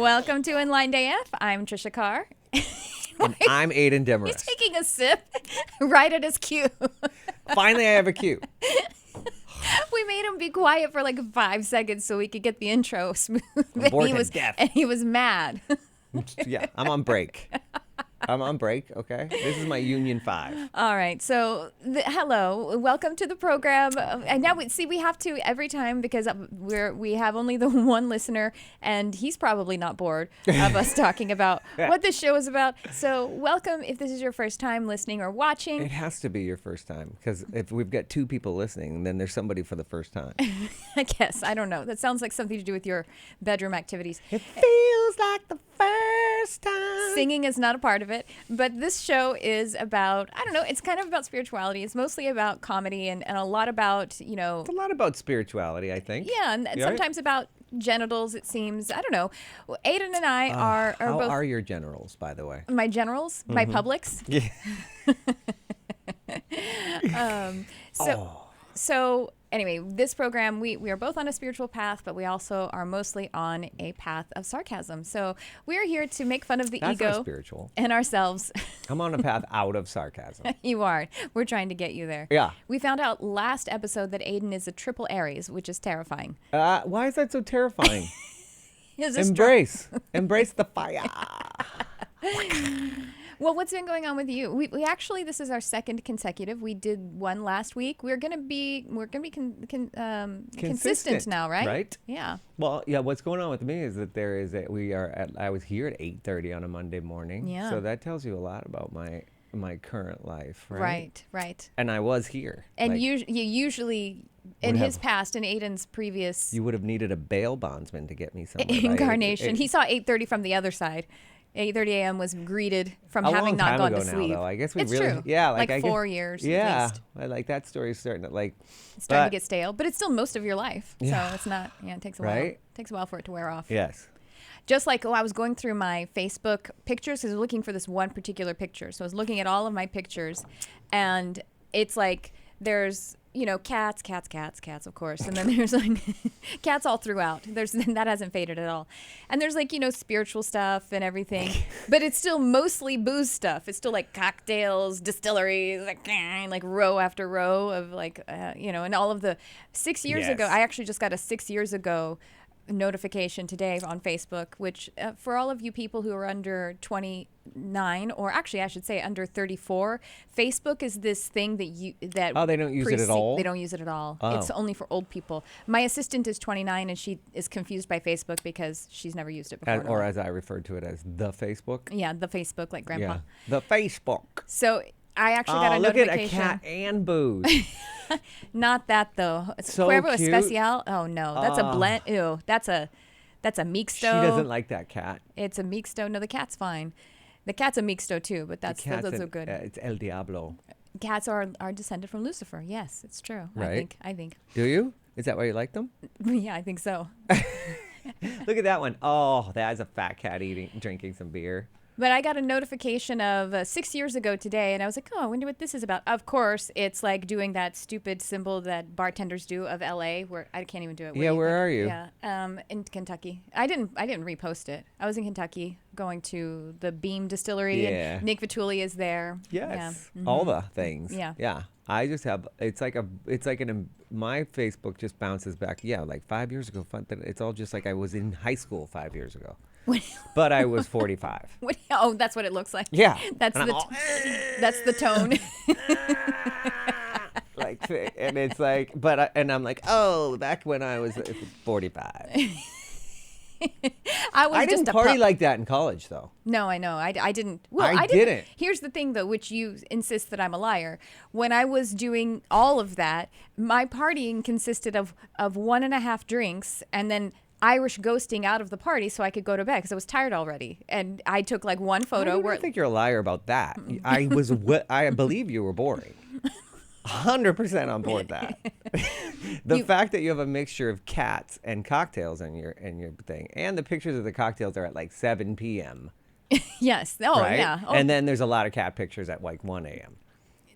Welcome to Enlightened AF. I'm Tricia Carr. And I'm Aidan Demarest. He's taking a sip right at his cue. Finally, I have a cue. We made him be quiet for like 5 seconds so we could get the intro smooth. And he was mad. Yeah, I'm on break. Okay? This is my Union 5. All right. So, hello. Welcome to the program. And now we have to every time because we have only the one listener and he's probably not bored of us talking about what this show is about. So, welcome if this is your first time listening or watching. It has to be your first time because if we've got 2 people listening, then there's somebody for the first time. I guess. I don't know. That sounds like something to do with your bedroom activities. It feels like the first time. Singing is not a part of it. But this show is about, I don't know, it's kind of about spirituality. It's mostly about comedy and a lot about, It's a lot about spirituality, I think. Yeah, and sometimes about genitals, it seems. I don't know. Well, Aidan and I are how both... How are your generals, by the way? My generals? Mm-hmm. My Publix? Yeah. So anyway, this program, we are both on a spiritual path, but we also are mostly on a path of sarcasm. So we're here to make fun of the That's ego not spiritual. And ourselves. I'm on a path out of sarcasm. You are. We're trying to get you there. Yeah. We found out last episode that Aidan is a triple Aries, which is terrifying. Why is that so terrifying? Embrace the fire. Well, what's been going on with you? We actually, this is our second consecutive. We did one last week. We're gonna be consistent now, right? Right. Yeah. Well, yeah. What's going on with me is that I was here at 8:30 on a Monday morning. Yeah. So that tells you a lot about my current life, right? Right. And I was here. And you usually. In his past, in Aidan's previous... You would have needed a bail bondsman to get me somewhere. Incarnation. He saw 8:30 from the other side. 8:30 a.m. was greeted from having not gone to sleep. Now, though. I guess it's true. Yeah, like 4 years. Yeah, at least. I like that story's starting to It's starting to get stale, but it's still most of your life. Yeah. So it's not. Yeah, it takes a while. Right? It takes a while for it to wear off. Yes. Just like I was going through my Facebook pictures because I was looking for this one particular picture. So I was looking at all of my pictures, and it's like there's. Cats, of course. And then there's like cats all throughout. That hasn't faded at all. And there's like, spiritual stuff and everything. But it's still mostly booze stuff. It's still like cocktails, distilleries, like row after row of and all of the 6 years ago. I actually just got a 6 years ago notification today on Facebook, which for all of you people who are under 29, or actually I should say under 34, Facebook is this thing that they don't use it at all? They don't use it at all. Oh. It's only for old people. My assistant is 29 and she is confused by Facebook because she's never used it before. Or as I referred to it as the Facebook. Yeah, the Facebook, like Grandpa. Yeah, the Facebook. So I actually got a notification. Look at a cat and booze. Not that though. So Cuervo cute. Especial. Oh no, that's a blend. Ew, that's a mixto. She doesn't like that cat. It's a mixto. No, the cat's fine. The cat's a mixto too, but those are good. It's El Diablo. Cats are descended from Lucifer. Yes, it's true. Right. I think. Do you? Is that why you like them? Yeah, I think so. Look at that one. Oh, that's a fat cat drinking some beer. But I got a notification of 6 years ago today, and I was like, I wonder what this is about. Of course, it's like doing that stupid symbol that bartenders do of L.A., where I can't even do it. Where are you? Yeah, in Kentucky. I didn't repost it. I was in Kentucky going to the Beam Distillery, and Nick Vitulli is there. Yes, yeah. Mm-hmm. all the things. Yeah. Yeah. I just have, my Facebook just bounces back. Yeah, like 5 years ago. It's all just like I was in high school 5 years ago. But I was 45. Oh, that's what it looks like. Yeah. That's the tone. And it's like, and I'm like, back when I was 45. I didn't party like that in college, though. No, I know. I didn't. Well, I didn't. Here's the thing, though, which you insist that I'm a liar. When I was doing all of that, my partying consisted of 1.5 drinks and then Irish ghosting out of the party so I could go to bed because I was tired already. And I took like one photo. I think you're a liar about that. I believe you were boring. 100% on board that. The fact that you have a mixture of cats and cocktails in your thing, and the pictures of the cocktails are at like 7 p.m. Yes. Oh, right? yeah. Oh. And then there's a lot of cat pictures at like 1 a.m.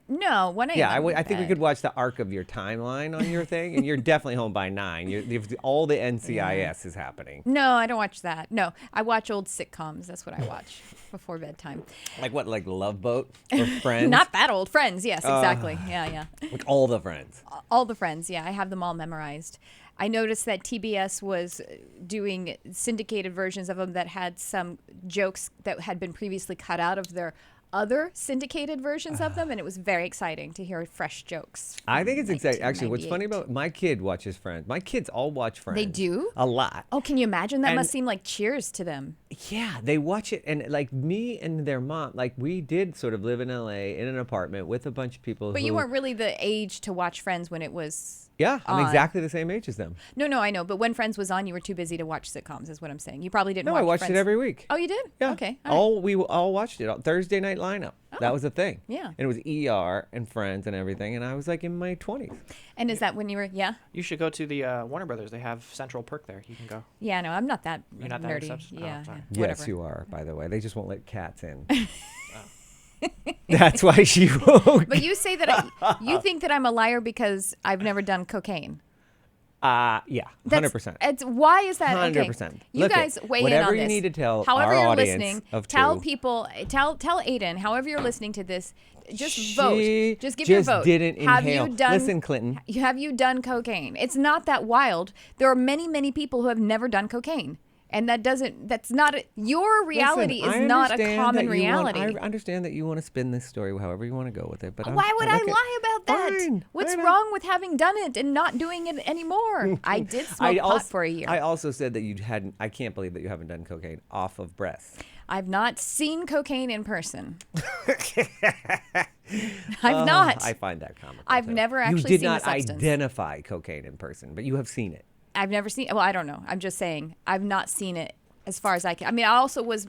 No, 1 a.m. Yeah, I think we could watch the arc of your timeline on your thing, and you're definitely home by 9. All the NCIS is happening. No, I don't watch that. No, I watch old sitcoms. That's what I watch before bedtime. Like what, like Love Boat or Friends? Not that old. Friends, yes, exactly. Yeah. Like all the Friends. All the Friends, yeah. I have them all memorized. I noticed that TBS was doing syndicated versions of them that had some jokes that had been previously cut out of their other syndicated versions of them, and it was very exciting to hear fresh jokes. I think it's exciting. Actually, what's funny about my kid watches Friends. My kids all watch Friends. They do? A lot. Oh, can you imagine? That must seem like Cheers to them. Yeah, they watch it, and like me and their mom, like we did sort of live in LA in an apartment with a bunch of people. But you weren't really the age to watch Friends when it was. Yeah, I'm on. exactly the same age as them. No, I know. But when Friends was on, you were too busy to watch sitcoms, is what I'm saying. You probably didn't No, watch I watched Friends. it every week. Oh, you did? Yeah. Okay. All right. We all watched it. Thursday night lineup. That was a thing. Yeah. And it was ER and Friends and everything. And I was like in my 20s. And is that when you were, yeah? You should go to the Warner Brothers. They have Central Perk there. You can go. Yeah, no, I'm not that You're not that nerdy. obsessed? Oh, Yeah, sorry. whatever. Yes, you are, by the way. They just won't let cats in. That's why she won't. But you say that you think that I'm a liar because I've never done cocaine. Yeah, 100%. It's why is that? 100%. Okay. You Look, guys weigh in whatever on you this. need to tell however our you're audience listening, of tell two. people, tell Aidan, however you're listening to this, just She vote. Just give your just vote. didn't Have inhale. you done? Listen, Clinton. Have you done cocaine? It's not that wild. There are many people who have never done cocaine. And that's not your reality. Listen, is not a understand common that you want- reality. I understand that you want to spin this story however you want to go with it, but Why would I lie about that? Fine. What's I know. wrong with having done it and not doing it anymore? I did smoke pot for a year. I also said that you hadn't. I can't believe that you haven't done cocaine off of breath. I've not seen cocaine in person. I've not. I find that comical. I've too. never actually You did seen the not substance. identify cocaine in person, but you have seen it. I've never seen. Well, I don't know. I'm just saying I've not seen it as far as I can. I mean, I also was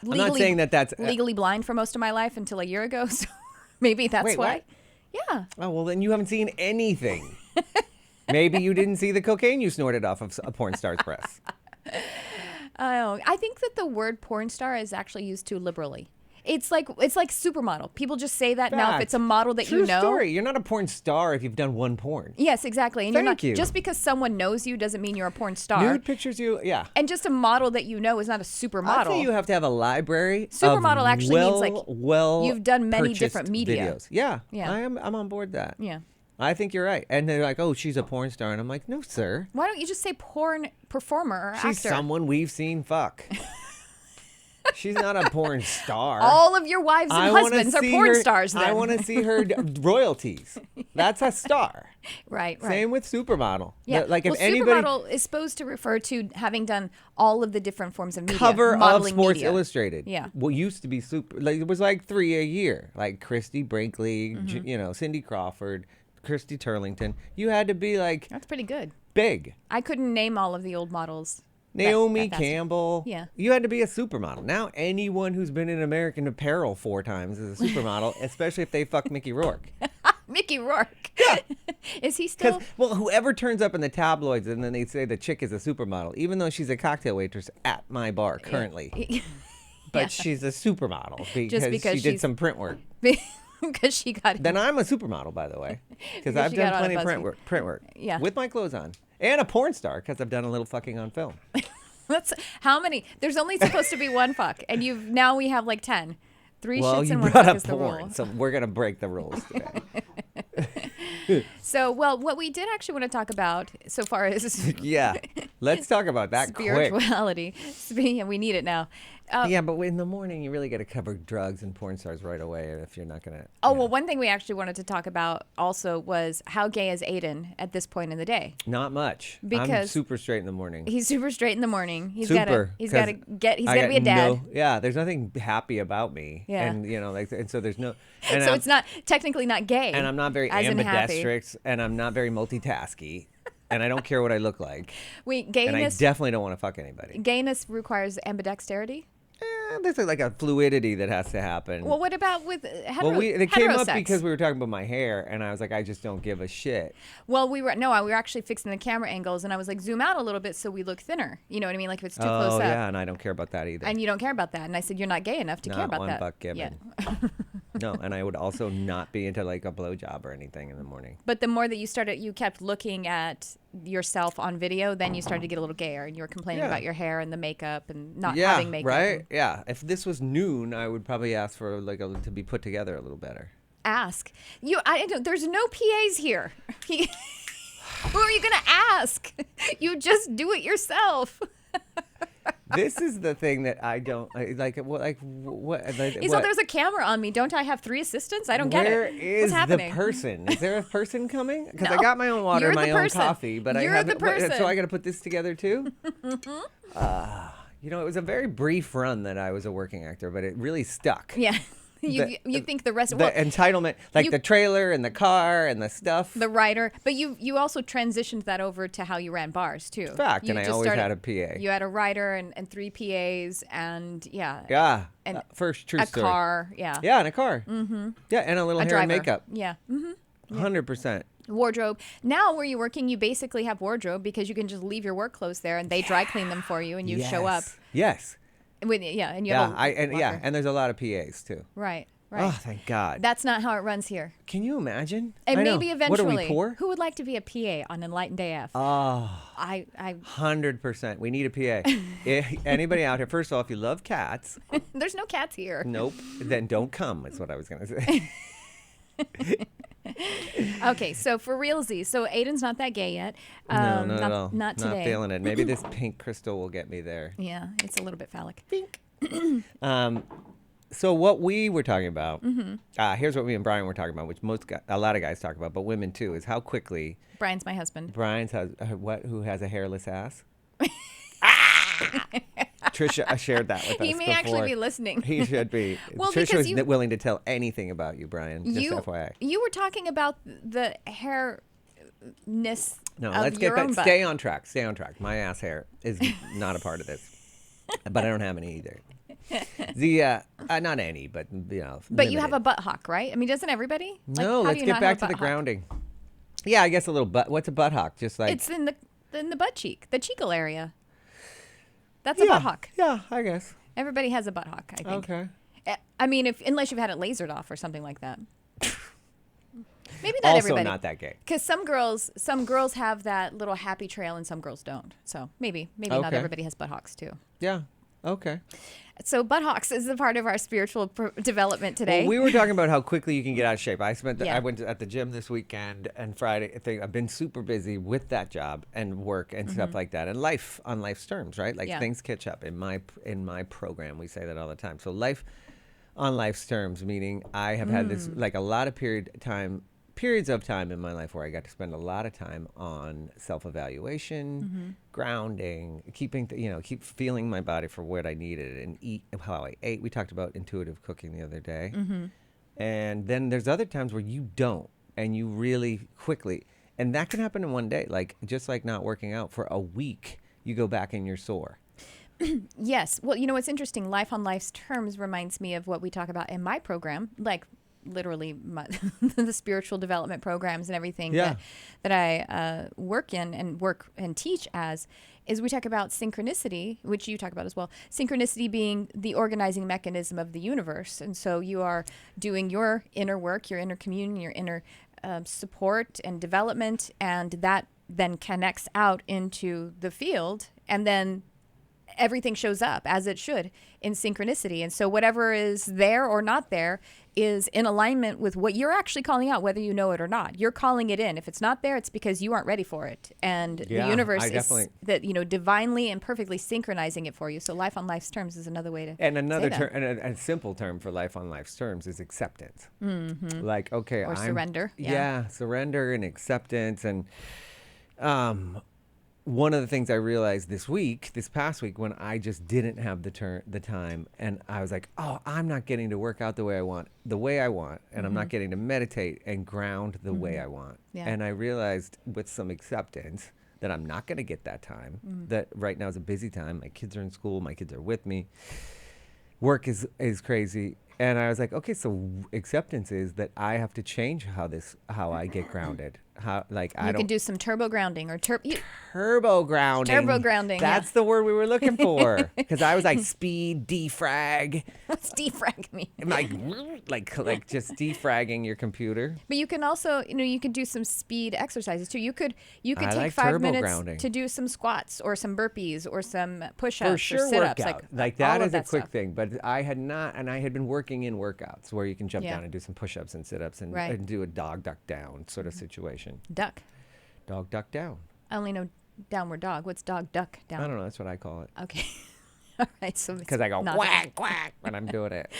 legally, I'm not saying that that's legally blind for most of my life until a year ago. So maybe that's Wait, why. what? Yeah. Oh well, then you haven't seen anything. Maybe you didn't see the cocaine you snorted off of a porn star's breath. Oh, I think that the word porn star is actually used too liberally. It's like supermodel. People just say that now if it's a model that True you know. story. You're not a porn star if you've done one porn. Yes, exactly. And Thank you're not you. just because someone knows you doesn't mean you're a porn star. Nude pictures, yeah. And just a model that you know is not a supermodel. I'd say you have to have a library. Supermodel of actually means, like, well you've done many purchased different media. Videos. Yeah, Yeah. I'm on board that. Yeah. I think you're right. And they're like, oh, she's a porn star, and I'm like, no, sir. Why don't you just say porn performer or She's actor? someone we've seen fuck. She's not a porn star. All of your wives and husbands are porn stars then. I want to see her royalties. That's a star. Right. Same with supermodel. Yeah. Like well, if anybody supermodel is supposed to refer to having done all of the different forms of media. cover of modeling Sports media. Illustrated. Yeah. What used to be super, like it was like 3 a year. Like Christy Brinkley, Mm-hmm. Cindy Crawford, Christy Turlington. You had to be like That's pretty good. big. I couldn't name all of the old models. Naomi that fast. Campbell. Yeah. You had to be a supermodel. Now anyone who's been in American Apparel 4 times is a supermodel, especially if they fuck Mickey Rourke. Mickey Rourke. Yeah. Is he still? Well, whoever turns up in the tabloids and then they say the chick is a supermodel, even though she's a cocktail waitress at my bar currently. But Yeah. she's a supermodel because because she did she's- some print work. Because she got. Then I'm a supermodel, by the way, because Because I've she done got on plenty a of BuzzFeed. print work. Yeah. With my clothes on. And a porn star, because I've done a little fucking on film. That's how many? There's only supposed to be one fuck, and now we have like 10. 3 Well, shits you and one brought fuck up is the porn, rule. so we're going to break the rules today. So, well, what we did actually want to talk about so far is Yeah. Let's talk about that quick. spirituality. Yeah, we need it now. Yeah, but in the morning, you really got to cover drugs and porn stars right away if you're not going to. Oh, well, one thing we actually wanted to talk about also was how gay is Aidan at this point in the day? Not much. I'm Because- super straight in the morning. He's super straight in the morning. He's Super. He's got to 'cause he's I got to be a dad. yeah, there's nothing happy about me. Yeah. And, and so there's no. And So I'm, it's not technically not gay. And I'm not very as in happy. ambidextrous, and I'm not very multitasky, and I don't care what I look like. Wait, And I gayness definitely don't want to fuck anybody. gayness requires ambidexterity? There's like a fluidity that has to happen. Well, what about with It came up heterosex? because we were talking about my hair, and I was like, I just don't give a shit. Well, we were actually fixing the camera angles, and I was like, zoom out a little bit so we look thinner. You know what I mean? Like if it's too close Oh up. yeah, and I don't care about that either. And you don't care about that. And I said, you're not gay enough to care Not about one that. buck given. Yeah. No, and I would also not be into like a blowjob or anything in the morning. But the more that you kept looking at yourself on video, then you started to get a little gayer, and you were complaining Yeah. about your hair and the makeup and not Yeah, having makeup. right? and Yeah. If this was noon, I would probably ask for like to be put together a little better. Ask you. There's no PAs here. Who are you gonna ask? You just do it yourself. This is the thing that I don't like. What? So there's a camera on me. Don't I have 3 assistants? I don't get Where it. is What's happening? the person? Is there a person coming? Because I No. got my own water, You're my the own person. coffee, but You're I haven't. the person. So I got to put this together too. You know, it was a very brief run that I was a working actor, but it really stuck. Yeah. You think the rest The entitlement, like you- the trailer and the car and the stuff. the writer, but you also transitioned that over to how you ran bars too. Fact, You and I just always had a PA. You had a writer and 3 PAs and Yeah. and First true a story. car. Yeah. Yeah, and a car. Mm-hmm. Yeah, and a little A hair driver. and makeup. Yeah. Mm-hmm. 100%. Wardrobe. Now where you're working, you basically have wardrobe because you can just leave your work clothes there and they dry clean them for you and you show up. Yes. And you Yeah, have a locker. and there's a lot of PAs too. Right. Oh, thank God. That's not how it runs here. Can you imagine? And I know. maybe eventually. What are we, poor? Who would like to be a PA on Enlightened AF? Oh, I 100%. We need a PA. Anybody out here, first of all, if you love cats, there's no cats here. nope, then don't come, is what I was going to say. Okay, so for realsies, so Aidan's not that gay yet. No, not at all. Not today. Not feeling it. Maybe this pink crystal will get me there. Yeah, it's a little bit phallic. So what we were talking about, Mm-hmm. here's what me and Brian were talking about, which a lot of guys talk about, but women too, is how quickly Brian's my husband. Brian's who has a hairless ass. Tricia shared that with us. He may before. actually be listening. He should be. Well, Tricia because was willing to tell anything about you, Brian. Just FYI. You were talking about the hairness. No, of let's your get own back. butt. Stay on track. Stay on track. My ass hair is not a part of this, but I don't have any either. The not any, but you know. But you limited. have a butt hawk, right? I mean, doesn't everybody? No, how do let's you get not back have to a the butt hawk? grounding. Yeah, I guess a little butt. What's a butt hawk? Just like It's in the butt cheek, the cheekle area. That's a butt hawk. Yeah, I guess. Everybody has a butt hawk, I think. Okay. I mean, unless you've had it lasered off or something like that. Maybe not Also everybody. not that gay. Because some girls have that little happy trail and some girls don't. So maybe not Okay. everybody has butt hawks too. Yeah. Okay. So butt hawks is a part of our spiritual development today. Well, we were talking about how quickly you can get out of shape. I Yeah. went at the gym this weekend and Friday. I've been super busy with that job and work and stuff like that, and life on life's terms, right? Like Yeah. things catch up. In my program, we say that all the time. So life on life's terms, meaning I have had this like a lot of periods of time in my life where I got to spend a lot of time on self-evaluation, grounding, keep feeling my body for what I needed and eat how I ate. We talked about intuitive cooking the other day. And then there's other times where you don't, and you really quickly, and that can happen in one day, like just like not working out for a week, you go back and you're sore. Yes. Well, you know what's interesting? Life on life's terms reminds me of what we talk about in my program, like literally the spiritual development programs and everything Yeah. that I work in and teach as, is we talk about synchronicity, which you talk about as well. Synchronicity being the organizing mechanism of the universe. And so you are doing your inner work, your inner communion, your inner support and development, and that then connects out into the field, and then everything shows up as it should in synchronicity. And so whatever is there or not there is in alignment with what you're actually calling out, whether you know it or not. You're calling it in. If it's not there, it's because you aren't ready for it. And Yeah, the universe I is definitely- that, divinely and perfectly synchronizing it for you. So life on life's terms is another way to And another say term, that. and a simple term for life on life's terms is acceptance. Like, okay, Or surrender, yeah. Yeah, surrender and acceptance. And one of the things I realized this past week, when I just didn't have the time, and I was like, oh, I'm not getting to work out the way I want, and I'm not getting to meditate and ground the way I want. Yeah. And I realized with some acceptance that I'm not going to get that time, that right now is a busy time. My kids are in school. My kids are with me. Work is crazy. And I was like, okay, so acceptance is that I have to change how I get grounded. How like You I can don't do some turbo grounding or turbo grounding. Turbo grounding, That's the word we were looking for. Because I was like speed defrag. What's defrag mean? Like just defragging your computer. But you can also, you could do some speed exercises too. You could I take like 5 turbo minutes grounding. to do some squats or some burpees or some push-ups For or sure, sit-ups. workout. Like all that of is a that quick stuff. thing. But I had not, and I had been working in workouts where you can jump Yeah. down and do some push-ups and sit-ups and, Right. and do a dog duck down sort of situation. Duck. Dog duck down. I only know downward dog. What's dog duck down? I don't know. That's what I call it. Okay. All right. So Because I go not quack quack when I'm doing it.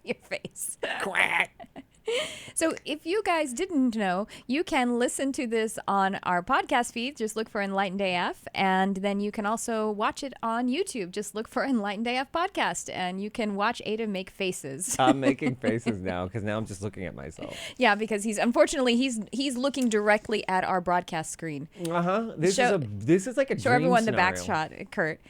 your face. Quack. So if you guys didn't know, you can listen to this on our podcast feed. Just look for Enlightened AF. And then you can also watch it on YouTube. Just look for Enlightened AF podcast. And you can watch Aidan make faces. I'm making faces now because now I'm just looking at myself. Yeah, because he's looking directly at our broadcast screen. This is like a Show dream everyone the scenario. back shot, Kurt.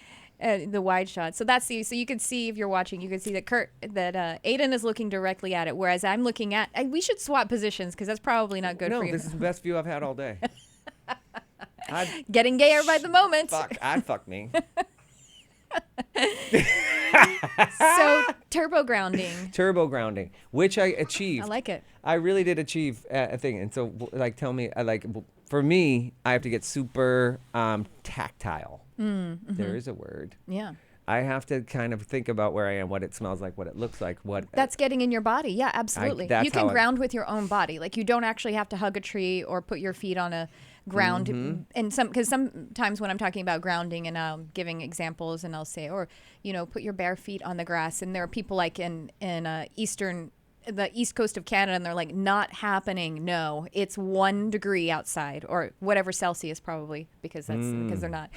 The wide shot. So that's so you can see if you're watching, you can see that Aidan is looking directly at it, whereas I'm looking at. We should swap positions because that's probably not good No, for you. this is the best view I've had all day. Getting gayer by the moment. I'd fuck me. So turbo grounding. Turbo grounding, which I achieved. I like it. I really did achieve a thing. And so, like, tell me, for me, I have to get super tactile. There is a word. Yeah. I have to kind of think about where I am, what it smells like, what it looks like, what. That's getting in your body. Yeah, absolutely. that's You can how I- ground with your own body. Like you don't actually have to hug a tree or put your feet on a ground. Mm-hmm. And because sometimes when I'm talking about grounding and I'm giving examples and I'll say, or put your bare feet on the grass. And there are people like in the east coast of Canada, and they're like, not happening. No, it's 1 degree outside or whatever Celsius probably because they're not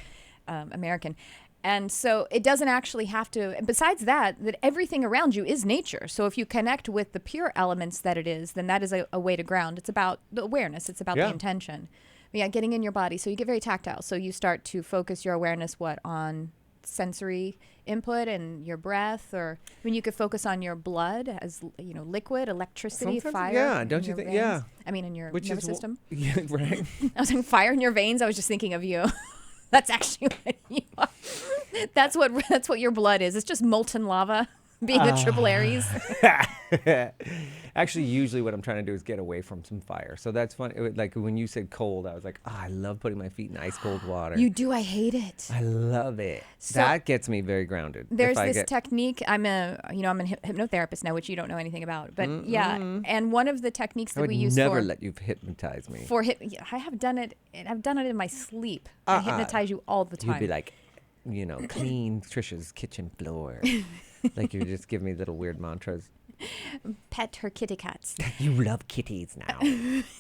American. And so it doesn't actually have to, besides that everything around you is nature. So if you connect with the pure elements that it is, then that is a way to ground. It's about the awareness. It's about the intention. Yeah, getting in your body. So you get very tactile. So you start to focus your awareness, on sensory input and your breath, or you could focus on your blood as, liquid, electricity, Sometimes, fire. yeah, in don't you your think- veins. yeah. I mean, in your Which nervous is system. Yeah, right. I was saying fire in your veins. I was just thinking of you. That's actually what you are. That's what your blood is. It's just molten lava being a triple Aries. Actually, usually what I'm trying to do is get away from some fire. So that's funny. Like when you said cold, I was like, I love putting my feet in ice cold water. You do. I hate it. I love it. So- that gets me very grounded. There's this technique. I'm a hypnotherapist now, which you don't know anything about. But yeah, and one of the techniques I that would we use never let you hypnotize me. I have done it. I've done it in my sleep. I hypnotize you all the time. You'd be like, clean Tricia's kitchen floor. Like you just give me little weird mantras. Pet her kitty cats. You love kitties now.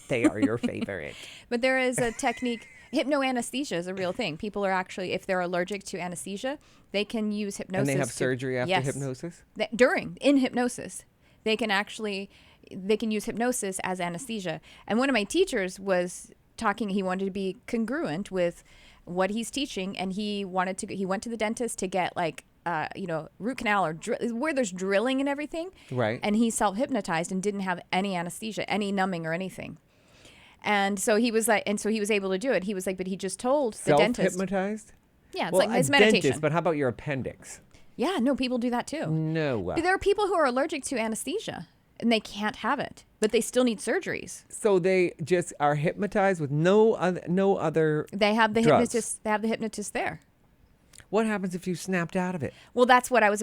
They are your favorite. But there is a technique. Hypnoanesthesia is a real thing. People are actually, if they're allergic to anesthesia, they can use hypnosis. And they have surgery after hypnosis? In hypnosis, they can use hypnosis as anesthesia. And one of my teachers was talking, he wanted to be congruent with what he's teaching, and he went to the dentist to get root canal or where there's drilling and everything. Right. And he self-hypnotized and didn't have any anesthesia, any numbing or anything. And so he was able to do it. He was like, but he just told the dentist. Self-hypnotized? Yeah, it's meditation. Dentist, but how about your appendix? Yeah, no, people do that too. No. There are people who are allergic to anesthesia and they can't have it, but they still need surgeries. So they just are hypnotized with no other They have the drugs. hypnotist. They have the hypnotist there. What happens if you snapped out of it? Well, that's what I was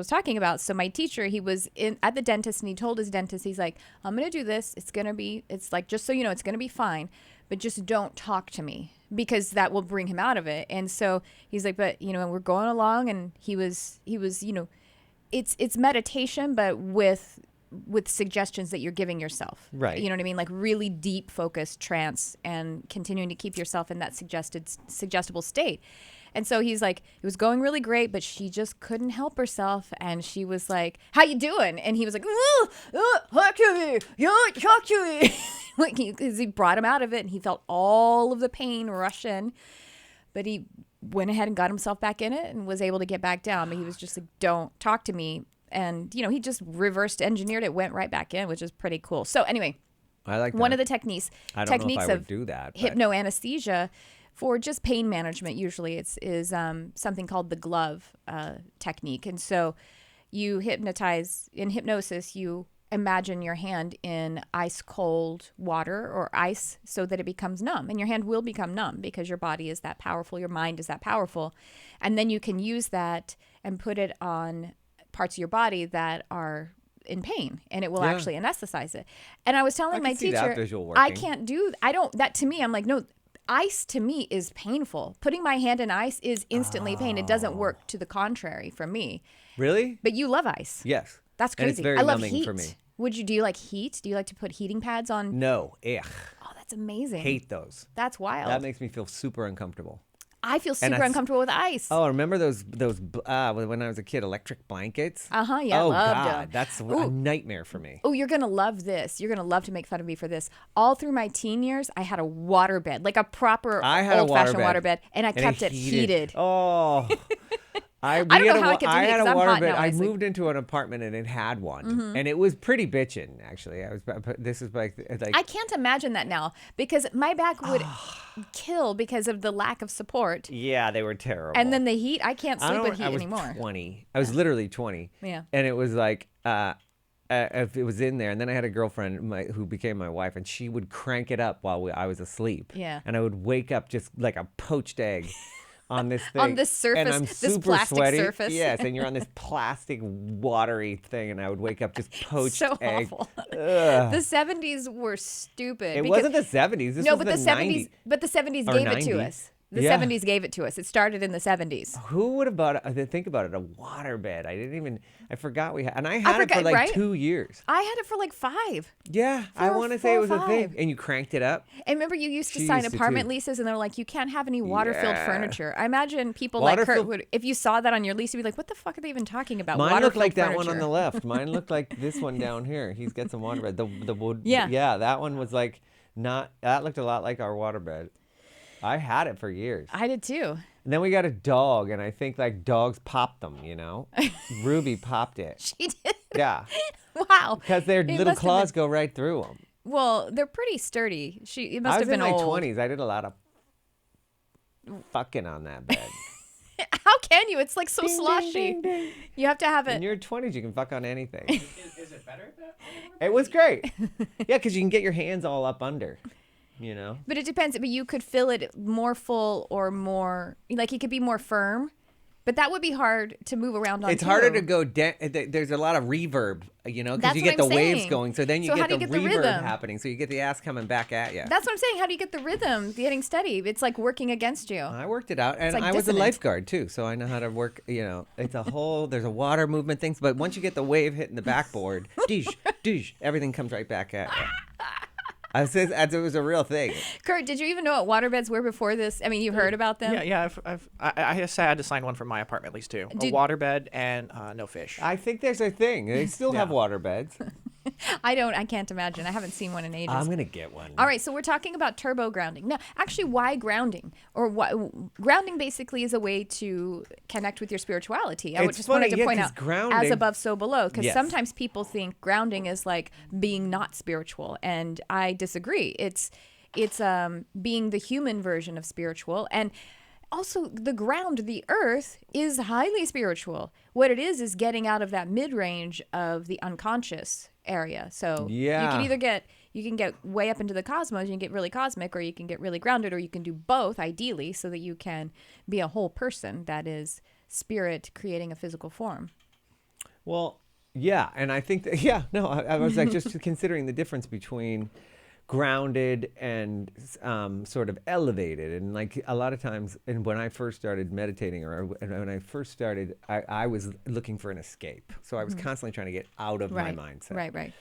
talking about. So my teacher, he was at the dentist and he told his dentist, he's like, I'm going to do this. It's like, just so you know, it's going to be fine, but just don't talk to me because that will bring him out of it. And so he's like, but we're going along, and he was, it's meditation, but with suggestions that you're giving yourself. Right. You know what I mean? Like really deep focused trance and continuing to keep yourself in that suggestible state. And so he's like, it was going really great, but she just couldn't help herself. And she was like, how you doing? And he was like, talk to me. Talk to me. He brought him out of it, and he felt all of the pain rush in. But he went ahead and got himself back in it and was able to get back down. But he was just like, don't talk to me. And, he just reversed engineered it, went right back in, which is pretty cool. So anyway, I like that. One of the techniques I don't know if techniques I would of do that. But hypnoanesthesia for just pain management usually is something called the glove technique. And so you hypnotize, in hypnosis, you imagine your hand in ice cold water or ice so that it becomes numb, and your hand will become numb because your body is that powerful, your mind is that powerful. And then you can use that and put it on parts of your body that are in pain, and it will actually anesthetize it. And I was telling my can see that teacher, visual I working. can't do, I don't, that to me, I'm like, no, ice to me is painful. Putting my hand in ice is instantly pain. It doesn't work to the contrary for me. Really? But you love ice. Yes. That's And crazy. it's very I love numbing heat. for me. Do you like heat? Do you like to put heating pads on? No. Ugh. Oh, that's amazing. Hate those. That's wild. That makes me feel super uncomfortable. I feel super uncomfortable with ice. Oh, remember those when I was a kid, electric blankets? Yeah, Oh loved God, them. that's a nightmare for me. Oh, you're going to love this. You're going to love to make fun of me for this. All through my teen years, I had a water bed, like a proper I had old-fashioned a water bed, and I kept it heated. Oh. I don't know how I could do it I had 'cause a I'm water hot bed. now, I honestly. moved into an apartment and it had one, and it was pretty bitchin'. Actually, this is like I can't imagine that now because my back would kill because of the lack of support. yeah, they were terrible. And then the heat, I can't sleep with heat I was anymore. 20. I was literally 20. Yeah. And it was like, if it was in there, and then I had a girlfriend who became my wife, and she would crank it up while I was asleep. Yeah. And I would wake up just like a poached egg on this thing. On this surface, and I'm this super plastic sweaty. surface. Yes, and you're on this plastic watery thing, and I would wake up just poached So egg. awful. Ugh. The 70s were stupid. It because- wasn't the 70s. This No, was but the 70s. 90s. But the 70s Or gave it to 90s. us. The Yeah. 70s gave it to us. It started in the 70s. Who would have bought it? Think about it, a water bed. I forgot we had, and I had it for forgot, like right? 2 years. I had it for like 5. Yeah, I For want to say it was 4 a or thing. 5. And you cranked it up. And remember, you used to She sign used to apartment too. leases, and they're like, you can't have any water-filled Yeah. furniture. I imagine people like Kurt Water-filled- would, if you saw that on your lease, you'd be like, what the fuck are they even talking about? Mine looked Water-filled like that furniture. one on the left. Mine looked like this one down here. He's got some water bed. The wood. Yeah. Yeah, that one was like that looked a lot like our water bed. I had it for years. I did too. And then we got a dog, and I think like dogs popped them, Ruby popped it. She did. Yeah. Wow. Because their It little must have claws go right through them. Well, they're pretty sturdy. It must I have was in been my old. 20s. I did a lot of fucking on that bed. How can you? It's like so Ding, ding, sloshy. ding, ding. You have to have In it. your 20s, you can fuck on anything. Is it better that? It was great. Yeah, because you can get your hands all up under, But it depends. But you could fill it more full or more, like it could be more firm. But that would be hard to move around on. It's harder to go down. There's a lot of reverb, because That's you what get the I'm waves saying. going. So then you So how get do the you get the reverb rhythm? happening. So you get the ass coming back at you. That's what I'm saying. How do you get the rhythm getting steady? It's like working against you. I worked it out, and like I was a dissonant. lifeguard too, so I know how to work. It's a whole. There's a water movement things, but once you get the wave hitting the backboard, doosh, everything comes right back at you. I said it was a real thing. Kurt, did you even know what waterbeds were before this? I mean, you heard about them? Yeah. I just had to sign one for my apartment lease too. A waterbed and no fish. I think there's a thing. They still have Yeah. water beds. I can't imagine. I haven't seen one in ages. I'm gonna get one. All right, so we're talking about turbo grounding. Now, actually, why grounding? Or what? Grounding basically is a way to connect with your spirituality. I It's just wanted funny, to yeah, point 'cause out, grounding- as above, so below, because Yes. sometimes people think grounding is like being not spiritual, and I disagree. It's being the human version of spiritual, and also the ground, the earth, is highly spiritual. What it is getting out of that mid-range of the unconscious area. So Yeah. you can get way up into the cosmos, you can get really cosmic, or you can get really grounded, or you can do both ideally, so that you can be a whole person that is spirit creating a physical form. Well, yeah, and I think that, I was like just considering the difference between grounded and sort of elevated, and like a lot of times, and when I first started meditating, I was looking for an escape, so I was constantly trying to get out of my mindset. Right.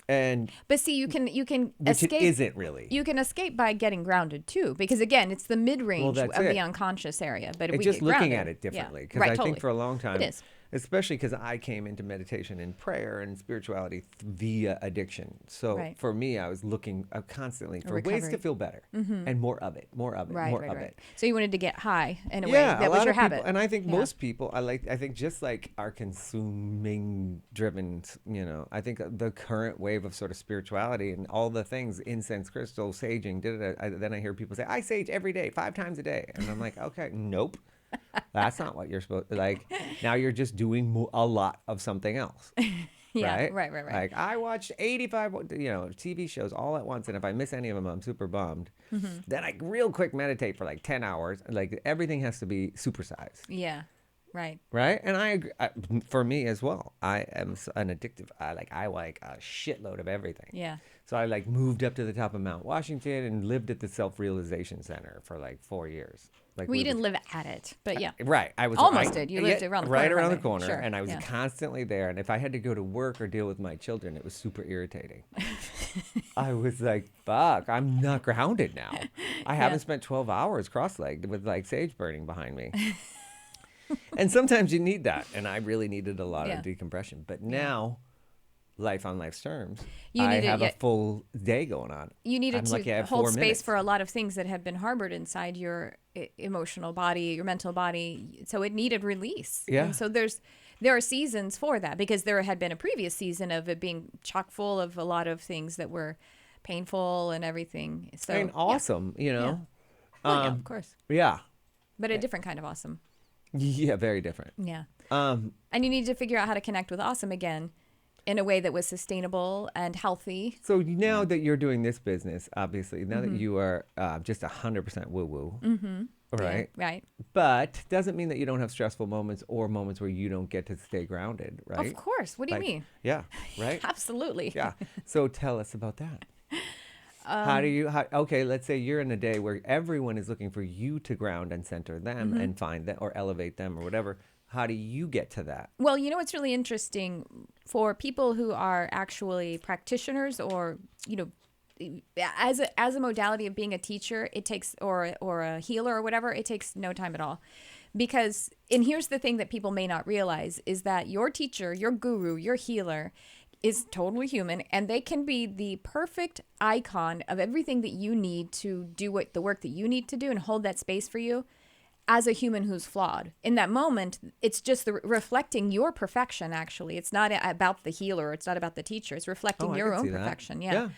And But see, you can which escape. it isn't really. You can escape by getting grounded too, because again, it's the mid-range Well, that's of it. the unconscious area. But if It's we just get looking grounded, at it differently, because right, I totally. think for a long time, It is. especially because I came into meditation and prayer and spirituality via addiction. So Right. for me, I was looking constantly for ways recovery. to feel better and more of it, more of it, Right, more right, of right. it. So you wanted to get high in a way. Yeah, That a was lot your of people, habit. and I think Yeah. most people, I think just like our consuming driven, I think the current wave of sort of spirituality and all the things, incense, crystal, saging, then I hear people say, I sage every day, 5 times a day. And I'm like, okay, nope. That's not what you're supposed to, like. Now you're just doing a lot of something else. Yeah, Right? right. Like I watched 85, TV shows all at once, and if I miss any of them, I'm super bummed. Then I real quick meditate for like 10 hours. Like everything has to be supersized. Yeah, right. Right? And I agree. For me as well, I am an addictive. I like a shitload of everything. Yeah. So I like moved up to the top of Mount Washington and lived at the Self-Realization Center for like 4 years. Like Well, you didn't live at it, but yeah. Right. I was Almost did. You lived around the corner right from around the it. corner, Sure. and I was Yeah. constantly there. And if I had to go to work or deal with my children, it was super irritating. I was like, "Fuck, I'm not grounded now. I haven't spent 12 hours cross-legged with like sage burning behind me." And sometimes you need that, and I really needed a lot of decompression. But now, life on life's terms, I have a full day going on. You needed I'm lucky I to have hold 4 space minutes. for a lot of things that have been harbored inside your emotional body, your mental body. So it needed release. Yeah. And so there are seasons for that, because there had been a previous season of it being chock full of a lot of things that were painful and everything. So And awesome, Well, yeah, of course. Yeah. But a different kind of awesome. Yeah, very different. Yeah. And you need to figure out how to connect with awesome again in a way that was sustainable and healthy. So now that you're doing this business, obviously, now that you are just 100% woo-woo, right? Yeah, right. But doesn't mean that you don't have stressful moments or moments where you don't get to stay grounded, right? Of course. What do you mean? Yeah, right? Absolutely. Yeah. So tell us about that. Okay, let's say you're in a day where everyone is looking for you to ground and center them and find them or elevate them or whatever. How do you get to that? Well, you know what's really interesting for people who are actually practitioners, or as a modality of being a teacher, it takes or a healer or whatever, it takes no time at all. Because, and here's the thing that people may not realize, is that your teacher, your guru, your healer is totally human, and they can be the perfect icon of everything that you need to do the work that you need to do and hold that space for you as a human who's flawed. In that moment, it's just reflecting your perfection, actually. It's not about the healer. It's not about the teacher. It's reflecting I your can own see that. perfection. Yeah.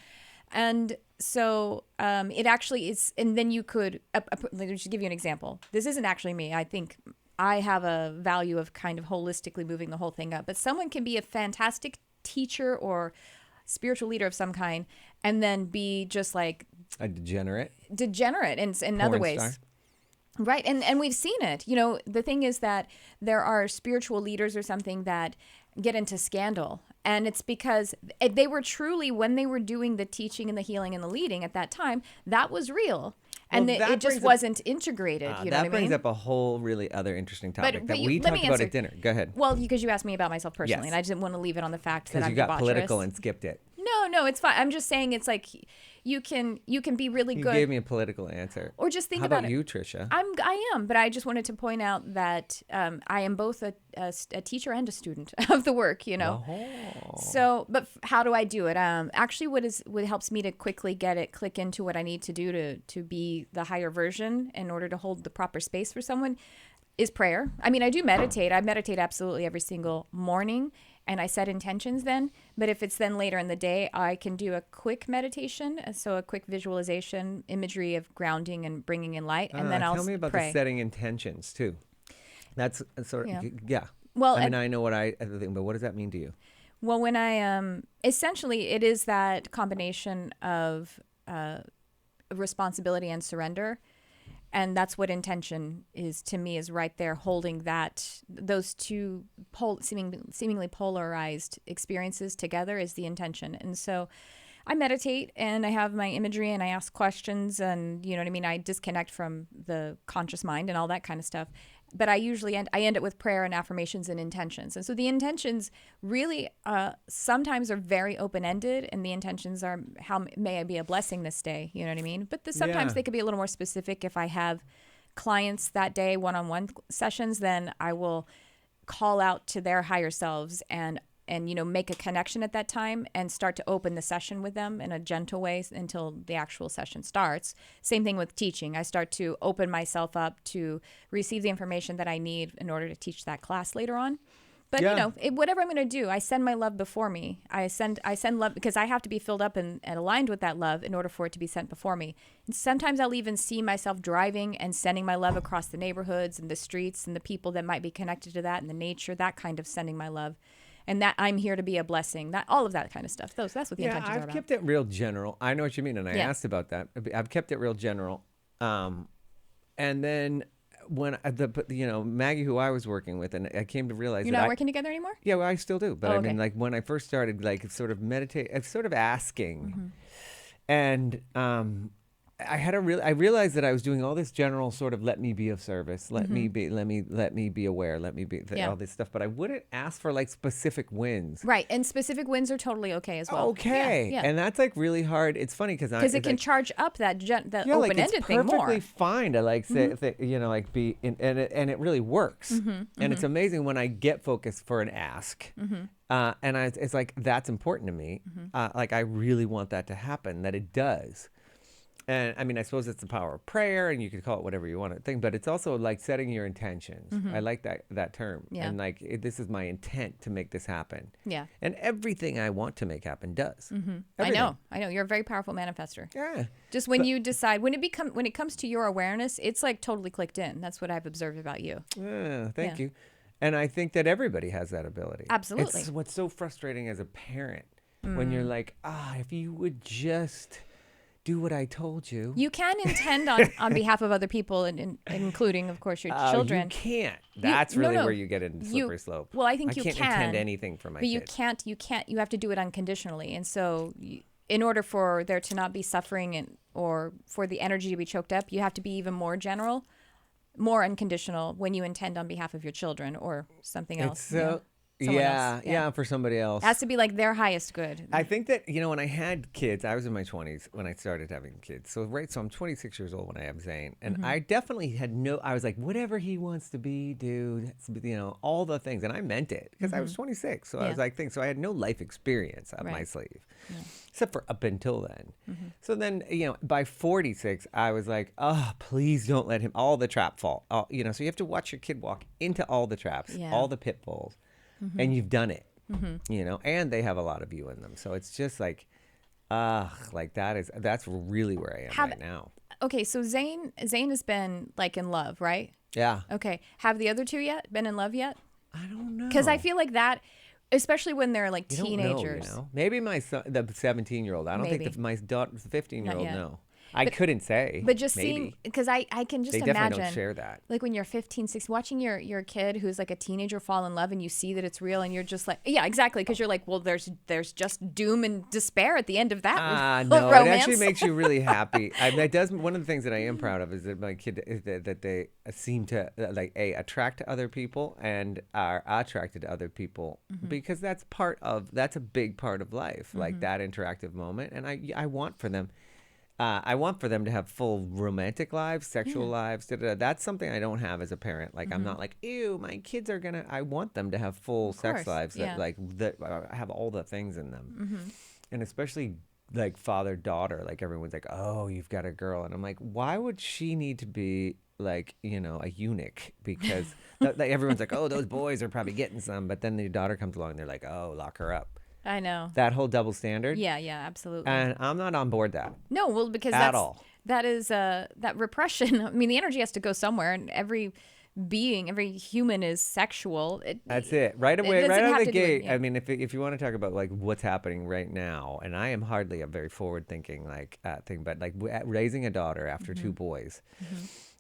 And so it actually is, and then you could, let me just give you an example. This isn't actually me. I think I have a value of kind of holistically moving the whole thing up. But someone can be a fantastic teacher or spiritual leader of some kind and then be just like A degenerate in other porn ways. star. Right. And we've seen it. You know, the thing is that there are spiritual leaders or something that get into scandal. And it's because they were truly, when they were doing the teaching and the healing and the leading at that time, that was real. And Well, that it just brings wasn't integrated. You know that what I brings mean? up a whole really other interesting topic that you- we let me talked about answer. at dinner. Go ahead. Well, because you asked me about myself personally, Yes. and I didn't want to leave it on the fact that Because I'm you got debaucherous. political and skipped it. No, it's fine. I'm just saying it's like you can be really You good. gave me a political answer. Or just think How about about it. you, Tricia? I am, but I just wanted to point out that I am both a teacher and a student of the work, you know. Oh. So, but how do I do it? Actually, what helps me to quickly click into what I need to do to be the higher version in order to hold the proper space for someone is prayer. I mean, I do meditate. I meditate absolutely every single morning, and I set intentions then. But if it's then later in the day, I can do a quick meditation, so a quick visualization, imagery of grounding and bringing in light, and then I'll tell me about pray. the setting intentions too. That's sort of yeah. Well, I mean, I know what I think, but what does that mean to you? Well, when I essentially, it is that combination of responsibility and surrender. And that's what intention is to me, is right there holding those two seemingly polarized experiences together is the intention. And so I meditate and I have my imagery and I ask questions and, you know what I mean? I disconnect from the conscious mind and all that kind of stuff. But I usually end it with prayer and affirmations and intentions. And so the intentions really sometimes are very open-ended, and the intentions are, how may I be a blessing this day? You know what I mean? But sometimes they could be a little more specific. If I have clients that day, one-on-one sessions, then I will call out to their higher selves and make a connection at that time and start to open the session with them in a gentle way until the actual session starts. Same thing with teaching. I start to open myself up to receive the information that I need in order to teach that class later on. But whatever I'm going to do, I send my love before me. I send love because I have to be filled up and aligned with that love in order for it to be sent before me. And sometimes I'll even see myself driving and sending my love across the neighborhoods and the streets and the people that might be connected to that and the nature, that kind of sending my love. And that I'm here to be a blessing, that all of that kind of stuff. That's what the intentions are about. I've kept it real general. I know what you mean, and I asked about that. I've kept it real general. And then when Maggie, who I was working with, and I came to realize you're not working together anymore. Yeah, well, I still do, but I mean, like when I first started, like sort of sort of asking, and I realized that I was doing all this general sort of let me be of service, let me be aware, let me be all this stuff, but I wouldn't ask for like specific wins. Right, and specific wins are totally okay as well. Okay, yeah. And that's like really hard. It's funny because it can charge up that open-ended thing more. It's perfectly fine to like say be in, and it really works, and it's amazing when I get focused for an ask. And it's like that's important to me. Like I really want that to happen. That it does. And I mean, I suppose it's the power of prayer, and you could call it whatever you want to think, but it's also like setting your intentions. I like that term. Yeah. And like, this is my intent to make this happen. Yeah. And everything I want to make happen does. I know. You're a very powerful manifester. Yeah. Just when you decide, when it comes to your awareness, it's like totally clicked in. That's what I've observed about you. Thank you. And I think that everybody has that ability. Absolutely. It's what's so frustrating as a parent when you're like, if you would just do what I told you. You can intend on behalf of other people, and including, of course, your children. You can't. That's really where you get into slippery slope. Well, I think you can't intend anything for my kid. But you can't. You have to do it unconditionally. And so, in order for there to not be suffering or for the energy to be choked up, you have to be even more general, more unconditional when you intend on behalf of your children or something else. Yeah, for somebody else. It has to be like their highest good. I think that, when I had kids, I was in my 20s when I started having kids. So I'm 26 years old when I have Zane. And I definitely I was like, whatever he wants to be, dude, all the things. And I meant it because I was 26. So I was like, so I had no life experience up my sleeve, except for up until then. So then, by 46, I was like, please don't let him, all the trap fall. So you have to watch your kid walk into all the traps, all the pitfalls. And you've done it, and they have a lot of you in them. So it's just like, that's really where I am right now. Okay, so Zane has been like in love, right? Yeah. Okay, have the other two been in love yet? I don't know. Because I feel like that, especially when they're like teenagers. Don't know. Maybe my son, the 17-year-old. I don't think my daughter, the 15-year-old, no. I couldn't say. But just maybe. Seeing, because I can just they imagine. Definitely don't share that. Like when you're 15, 16, watching your kid who's like a teenager fall in love and you see that it's real and you're just like, yeah, exactly. Because you're like, well, there's just doom and despair at the end of that no, romance. It actually makes you really happy. That does. One of the things that I am proud of is that my kid, is that they seem to attract to other people and are attracted to other people because that's a big part of life, like that interactive moment. And I want for them. I want for them to have full romantic lives, sexual lives. That's something I don't have as a parent. Like I'm not like, ew, my kids are gonna. I want them to have full sex lives that have all the things in them, and especially like father-daughter. Like everyone's like, oh, you've got a girl, and I'm like, why would she need to be like a eunuch? Because everyone's like, oh, those boys are probably getting some, but then the daughter comes along, and they're like, oh, lock her up. I know. That whole double standard. Yeah, absolutely. And I'm not on board that. No, well, because that is that repression. I mean, the energy has to go somewhere, and every human is sexual. That's it. Right away, right out of the gate. I mean, if you want to talk about like what's happening right now, and I am hardly a very forward-thinking thing, but like raising a daughter after two boys.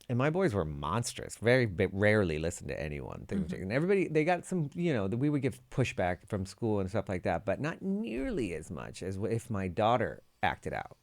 And my boys were monstrous. Very rarely listened to anyone. And everybody, they got some, we would give pushback from school and stuff like that, but not nearly as much as if my daughter acted out.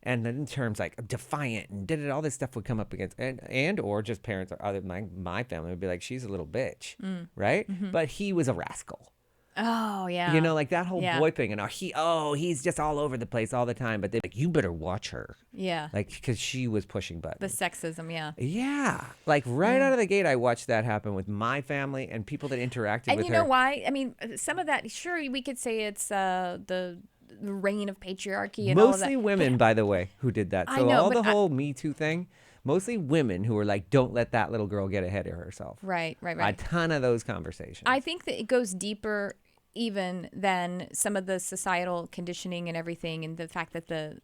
And then in terms like defiant and all this stuff would come up against, and or just parents or my family would be like, she's a little bitch, right? But he was a rascal. Oh yeah. You know, like that whole Yeah. boy thing, and he's just all over the place all the time. But they're like, you better watch her, Yeah. like because she was pushing The buttons. sexism. Yeah. Yeah, like right out of the gate, I watched that happen with my family and people that interacted And with you her. know why? I mean, some of that. Sure, we could say it's the reign of patriarchy and all of that. Mostly women, by the way, who did that. I So know, all but the whole Me Too thing, mostly women who were like, don't let that little girl get ahead of herself. Right. A ton of those conversations. I think that it goes deeper even than some of the societal conditioning and everything, and the fact that the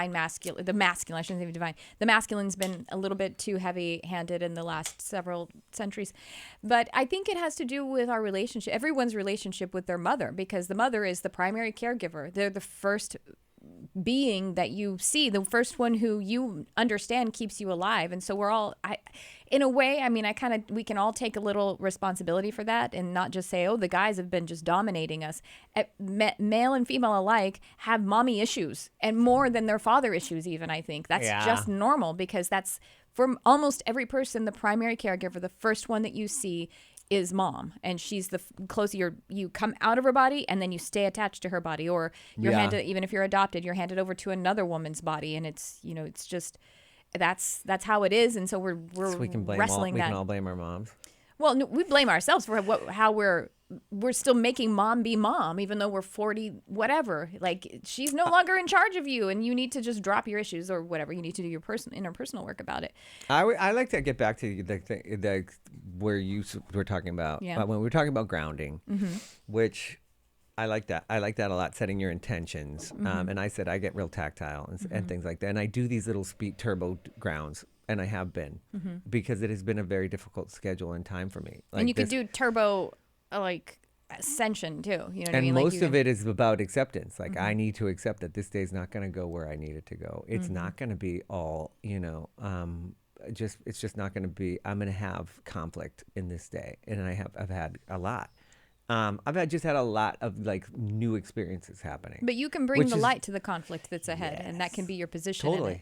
masculine, I shouldn't say divine, the masculine's been a little bit too heavy-handed in the last several centuries. But I think it has to do with our relationship, everyone's relationship with their mother, because the mother is the primary caregiver. They're the first being that you see, the first one who you understand keeps you alive. And so we're all, in a way, I mean, we can all take a little responsibility for that and not just say, oh, the guys have been just dominating us. Male and female alike have mommy issues, and more than their father issues even, I think. That's just normal, because that's, for almost every person, the primary caregiver, the first one that you see is mom, and she's the closer you come out of her body, and then you stay attached to her body, or you're handed, even if you're adopted, you're handed over to another woman's body, and it's, you know, it's just that's how it is. And so we're So we can blame wrestling we that. can all blame our moms. Well, no, we blame ourselves for how we're still making mom be mom, even though we're 40, whatever. Like, she's no longer in charge of you, and you need to just drop your issues or whatever. You need to do your interpersonal work about it. I like to get back to the where you were talking about when we were talking about grounding, which I like that. I like that a lot, setting your intentions. And I said I get real tactile and things like that. And I do these little turbo grounds. And I have been, because it has been a very difficult schedule and time for me. Like, and you could do turbo, like, ascension too. You know what I mean? And Like, most of it is about acceptance. Like, I need to accept that this day's not going to go where I need it to go. It's not going to be all, you know, it's just not going to be. I'm going to have conflict in this day, and I've had a lot. I've just had a lot of like new experiences happening. But you can bring the light to the conflict that's ahead, and that can be your position. Totally. In it.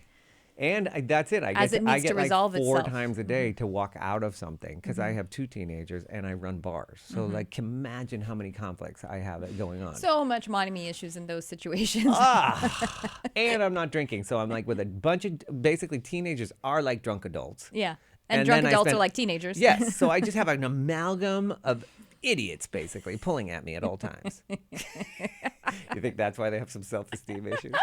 And that's it. I As it needs to resolve like 4 itself. times a day to walk out of something, because I have 2 teenagers and I run bars. So like, imagine how many conflicts I have going on. So much mommy issues in those situations. And I'm not drinking, so I'm like with a bunch of basically teenagers are like drunk adults. Yeah. And then drunk I adults spend- are like teenagers. Yes. So I just have an amalgam of idiots basically pulling at me at all times. You think that's why they have some self-esteem issues?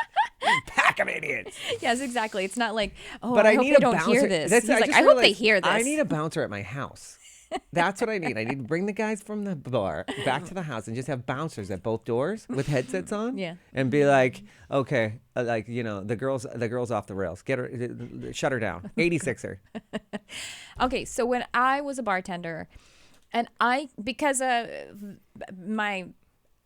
Pack of idiots. Yes, exactly. It's not like, oh, But I I hope need they a don't bouncer. hear this. That's- He's like, just I hope they realized hear this. I need a bouncer at my house. That's what I need. I need to bring the guys from the bar back to the house and just have bouncers at both doors with headsets on. Yeah. And be like, okay, like, you know, the girl's off the rails. Get her, shut her down. 86er. Okay, so when I was a bartender, and because of my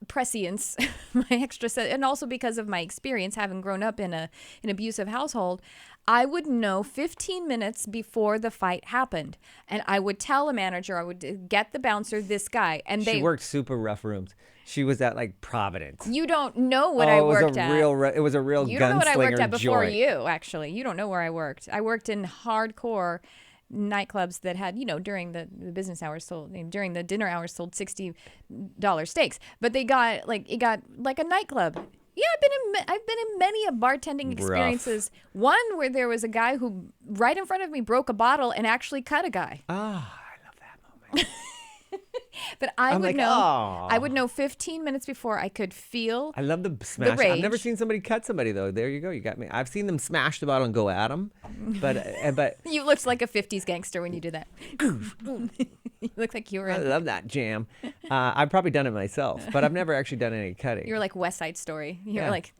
prescience, my extra set, and also because of my experience having grown up in an abusive household, I would know 15 minutes before the fight happened, and I would tell a manager, I would get the bouncer, this guy, and She worked super rough rooms. She was at like Providence. You don't know what I worked at. It was a real You don't know what I worked gunslinger at before joint. you, actually. You don't know where I worked. I worked in hardcore nightclubs that had, you know, during the business hours during the dinner hours sold $60 steaks. But it got like a nightclub. Yeah, I've been in many of bartending experiences. One where there was a guy who right in front of me broke a bottle and actually cut a guy. Ah, I love that moment. But I "Aw." would know 15 minutes before I could feel. I love the smash. rage. I've never seen somebody cut somebody though. There you go. You got me. I've seen them smash the bottle and go at them, but You looked like a 50s gangster when you did that. You looked like you were. I love that jam. I've probably done it myself, but I've never actually done any cutting. You were like West Side Story. You were Yeah. like.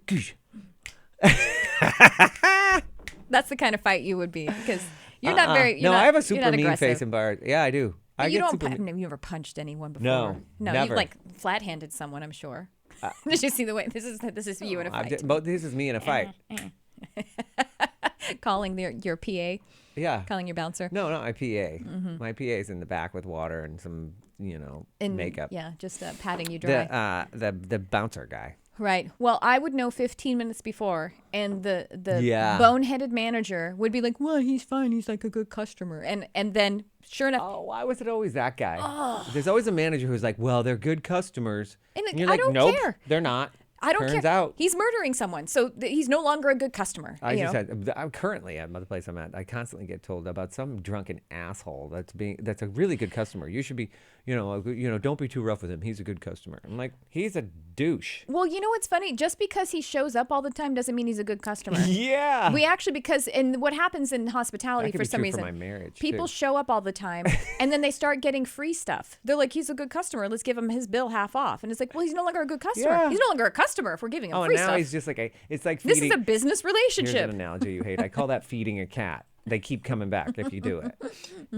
That's the kind of fight you would be, because you're not very. You're no, not, I have a you're super not mean aggressive. face in bars. Yeah, I do. I You get don't. super mean. You never punched anyone before. No, you never. like flat-handed someone. I'm sure. Did you see the way this is you in a fight? This is me in a fight. Calling your PA, Yeah. calling your bouncer. No, not my PA. My PA's in the back with water and some, And, makeup. Yeah, just patting you dry. The bouncer guy. Right. Well, I would know 15 minutes before, and the Yeah. boneheaded manager would be like, "Well, he's fine. He's like a good customer." And then, sure enough, Oh, why was it always that guy? There's always a manager who's like, well, they're good customers. And you're I like, don't nope, care. they're not. I don't Turns care. out. He's murdering someone, so he's no longer a good customer. I'm currently at the place I'm at. I constantly get told about some drunken asshole that's a really good customer. You should be, don't be too rough with him. He's a good customer. I'm like, he's a douche. Well, you know what's funny? Just because he shows up all the time doesn't mean he's a good customer. Yeah. We actually, and what happens in hospitality That could for be some true reason, for my marriage, people too. show up all the time and then they start getting free stuff. They're like, he's a good customer. Let's give him his bill half off. And it's like, well, he's no longer a good customer. Yeah. He's no longer a customer if we're giving him Oh, free now stuff. he's just like it's like This feeding. is a business Here's relationship. an analogy you hate. I call that feeding a cat. They keep coming back if you do it.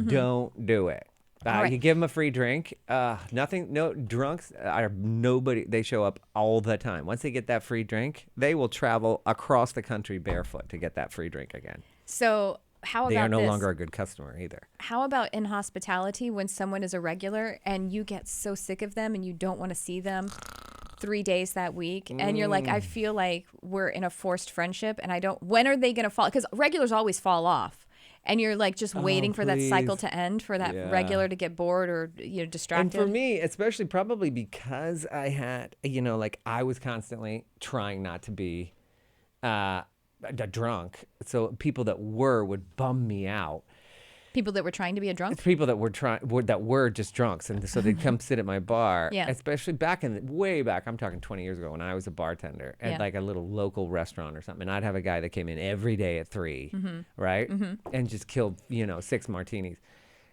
Don't do it. Right. You give them a free drink. No drunks are nobody. They show up all the time. Once they get that free drink, they will travel across the country barefoot to get that free drink again. So how about They are no this? longer a good customer either. How about in hospitality when someone is a regular and you get so sick of them and you don't want to see them 3 days that week and you're like, I feel like we're in a forced friendship and when are they going to fall? Because regulars always fall off. And you're like just waiting for that cycle please. to end, for that Yeah. regular to get bored or distracted. And for me, especially probably because I had, I was constantly trying not to be a drunk. So people that would bum me out. People that were trying to be a drunk? It's people that were just drunks, and so they'd come sit at my bar. Yeah. Especially way back, I'm talking 20 years ago when I was a bartender at like a little local restaurant or something. And I'd have a guy that came in every day at 3, right, and just killed 6 martinis,